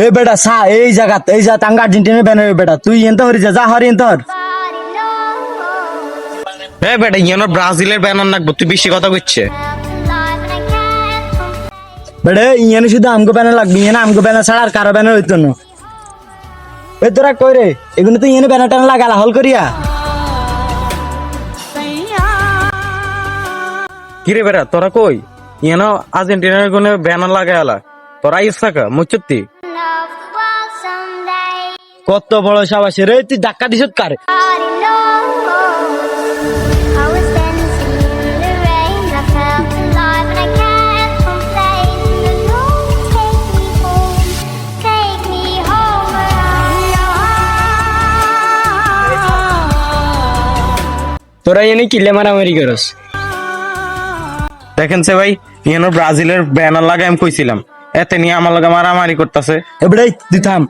এ বেটা সা এই জায়গাত এই যা তাঙ্গা আর্জেন্টিনা ব্যানার বেটা তুই এনতে হরি যা হরি এনতে হর বেটা ইয়ানো ব্রাজিলের ব্যানার নাকবো, তুই বেশি কথা কইছে। বেটা ইয়ানে শুধু আমগো ব্যানার লাগবে, ইয়ানে আমগো ব্যানার ছাড়া আর কারো ব্যানার হইতো না। এ তোরা কই রে, এগুলো তো ইয়ানে ব্যানার টানা লাগালা হল করিয়া। কিরে বেটা তোরা কই? ইয়ানো আর্জেন্টিনার কোন ব্যানার লাগায়ালা, তোরা ইচ্ছা মুচুত্তি কত বড় সাবাস রে, তুই ধাক্কা দিছ কার? তোরা এনে কিলে মারামারি করস? দেখেন সে ভাই, ইয়ানো ব্রাজিলের ব্যানার লাগাই আমি কইছিলাম, এতে নিয়ে আমার লগে মারামারি করতেছে। এ বেটা তুই থাম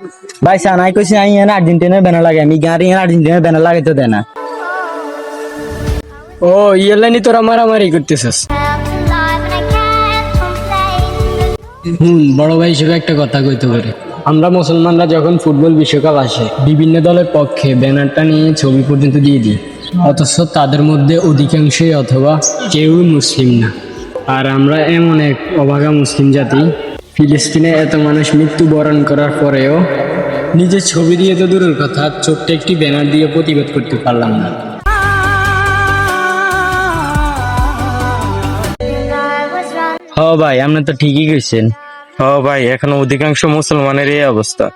ভাই, সানাই কইছি আই ইয়ানে আর্জেন্টিনার ব্যানার লাগাই, আমি গাড়ি ইয়ানে আর্জেন্টিনার ব্যানার লাগাইতে দেয় না। ও ইয়েলানি তোরা মারামারি করতেছস? বড় ভাই হিসেবে একটা কথা কইতে পারে, আমরা মুসলমানরা যখন ফুটবল বিশ্বকাপ আসে বিভিন্ন দলের পক্ষে ব্যানারটা নিয়ে ছবি পর্যন্ত দিয়ে দিই, অথচ তাদের মধ্যে অধিকাংশই অথবা কেউ মুসলিম না। আর আমরা এমন এক অভাগা মুসলিম জাতি, ফিলিস্তিনে এত মানুষ মৃত্যুবরণ করার পরেও নিজের ছবি দিয়ে তো দূরের কথা, ছোট্ট একটি ব্যানার দিয়ে প্রতিবাদ করতে পারলাম না। হ ভাই আপনি তো ঠিকই কইছেন। ও ভাই, এখন অধিকাংশ মুসলমানের এই অবস্থা।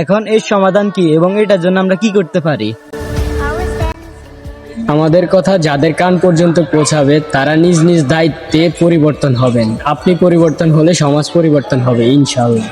এখন এর সমাধান কি এবং এটার জন্য আমরা কি করতে পারি? আমাদের কথা যাদের কান পর্যন্ত পৌঁছাবে তারা নিজ নিজ দায়িত্বে পরিবর্তন হবেন। আপনি পরিবর্তন হলে সমাজ পরিবর্তন হবে ইনশাআল্লাহ।